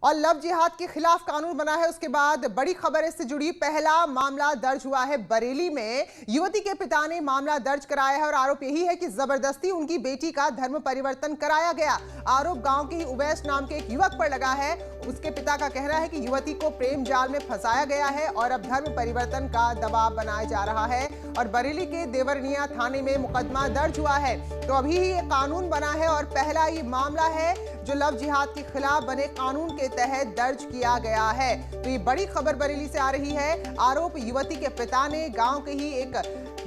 और लव जिहाद के खिलाफ कानून बना है, उसके बाद बड़ी खबर इससे जुड़ी। पहला मामला दर्ज हुआ है बरेली में। युवती के पिता ने मामला दर्ज कराया है और आरोप यही है कि जबरदस्ती उनकी बेटी का धर्म परिवर्तन कराया गया। आरोप गांव के ही उवैस नाम के एक युवक पर लगा है। उसके पिता का कहना है कि युवती को प्रेम जाल में फंसाया गया है और अब धर्म परिवर्तन का दबाव बनाया जा रहा है और बरेली के देवरनिया थाने में मुकदमा दर्ज हुआ है। तो अभी ये कानून बना है और पहला ये मामला है जो लव जिहाद के खिलाफ बने कानून के तहत दर्ज किया गया है। तो ये बड़ी खबर बरेली से आ रही है। आरोप युवती के पिता ने गांव के ही एक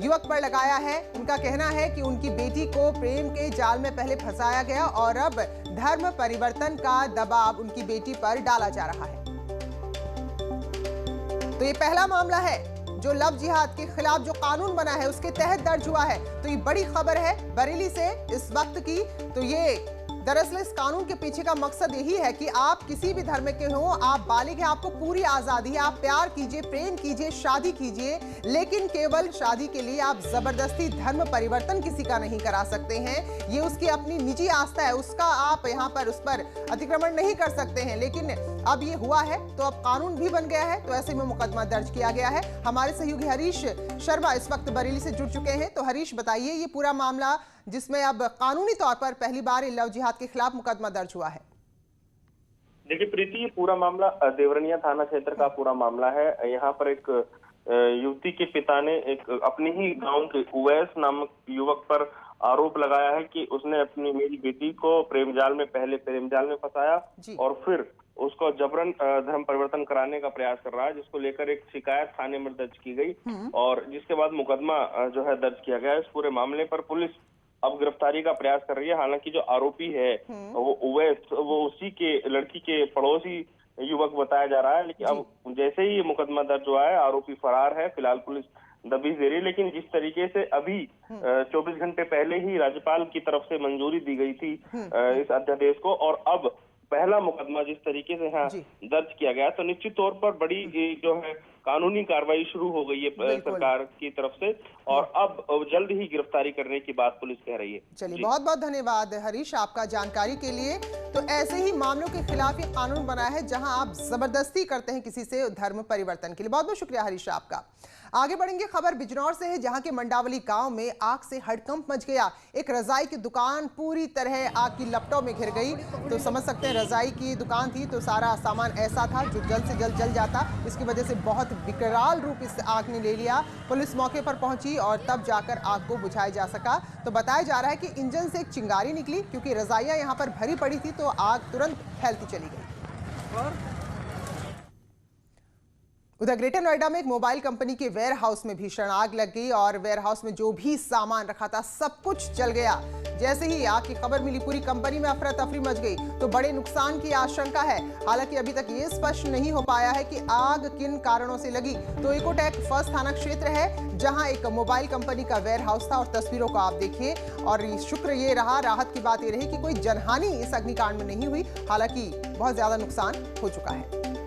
युवक पर लगाया है। उनका कहना है कि उनकी बेटी को प्रेम के जाल में पहले फंसाया गया और अब धर्म परिवर्तन का दबाव उनकी बेटी पर डाला जा रहा है। तो ये पहला मामला है जो लव जिहाद के खिलाफ जो कानून बना है उसके तहत दर्ज हुआ है। तो ये बड़ी खबर है बरेली से इस वक्त की। तो ये दरअसल इस कानून के पीछे का मकसद यही है कि आप किसी भी धर्म के हो, आप बालिग हैं, आपको पूरी आजादी है, आप प्यार कीजिए, प्रेम कीजिए, शादी कीजिए, लेकिन केवल शादी के लिए आप जबरदस्ती धर्म परिवर्तन किसी का नहीं करा सकते हैं। ये उसकी अपनी निजी आस्था है, उसका आप यहाँ पर उस पर अतिक्रमण नहीं कर सकते हैं। लेकिन अब ये हुआ है तो अब कानून भी बन गया है, तो ऐसे में मुकदमा दर्ज किया गया है। हमारे सहयोगी हरीश शर्मा इस वक्त बरेली से जुड़ चुके हैं। तो हरीश, बताइए ये पूरा मामला जिसमें अब कानूनी तौर पर पहली बार लव जिहाद के खिलाफ मुकदमा दर्ज हुआ है। देखिए प्रीति, ये पूरा मामला देवरनिया थाना क्षेत्र का पूरा मामला है। यहाँ पर एक युवती के पिता ने एक अपने ही गांव के उवैस नामक युवक पर आरोप लगाया है कि उसने अपनी मेरी बेटी को पहले प्रेम जाल में फंसाया और फिर उसको जबरन धर्म परिवर्तन कराने का प्रयास कर रहा है, जिसको लेकर एक शिकायत थाने में दर्ज की गई और जिसके बाद मुकदमा जो है दर्ज किया गया। इस पूरे मामले पर पुलिस अब गिरफ्तारी का प्रयास कर रही है। हालांकि जो आरोपी है वो उवैस, वो उसी के लड़की के पड़ोसी युवक बताया जा रहा है। लेकिन अब जैसे ही ये मुकदमा दर्ज हुआ है, आरोपी फरार है। फिलहाल पुलिस दबिश दे रही है। लेकिन जिस तरीके से अभी 24 घंटे पहले ही राज्यपाल की तरफ से मंजूरी दी गई थी इस अध्यादेश को और अब पहला मुकदमा जिस तरीके से यहाँ दर्ज किया गया, तो निश्चित तौर पर बड़ी जो है कानूनी कार्रवाई शुरू हो गई है सरकार की तरफ से और अब जल्द ही गिरफ्तारी करने की बात पुलिस कह रही है। चलिए, बहुत बहुत धन्यवाद हरीश आपका जानकारी के लिए। तो ऐसे ही मामलों के खिलाफ ये कानून बना है जहां आप जबरदस्ती करते हैं किसी से धर्म परिवर्तन के लिए। बहुत बहुत शुक्रिया हरीश आपका। आगे बढ़ेंगे, खबर बिजनौर से है जहां के मंडावली गांव में आग से हड़कंप मच गया। एक रजाई की दुकान पूरी तरह आग की लपटों में घिर गई। तो समझ सकते हैं रजाई की दुकान थी तो सारा सामान ऐसा था जो जल्द से जल्द जल जाता। इसकी वजह से बहुत विकराल रूप इस आग ने ले लिया। पुलिस मौके पर पहुंची और तब जाकर आग को बुझाया जा सका। तो बताया जा रहा है कि इंजन से एक चिंगारी निकली क्योंकि रजाइयां यहाँ पर भरी पड़ी थी तो आग तुरंत फैलती चली गई। उधर ग्रेटर नोएडा में एक मोबाइल कंपनी के वेयर हाउस में भीषण आग लग गई और वेयर हाउस में जो भी सामान रखा था सब कुछ जल गया। जैसे ही आग की खबर मिली पूरी कंपनी में अफरा तफरी मच गई। तो बड़े नुकसान की आशंका है। हालांकि अभी तक ये स्पष्ट नहीं हो पाया है कि आग किन कारणों से लगी। तो इकोटेक फर्स्ट थाना क्षेत्र है जहां एक मोबाइल कंपनी का वेयर हाउस था और तस्वीरों को आप देखिए। और शुक्र ये रहा, राहत की बात ये रही कि कोई जनहानि इस अग्निकांड में नहीं हुई। हालांकि बहुत ज्यादा नुकसान हो चुका है।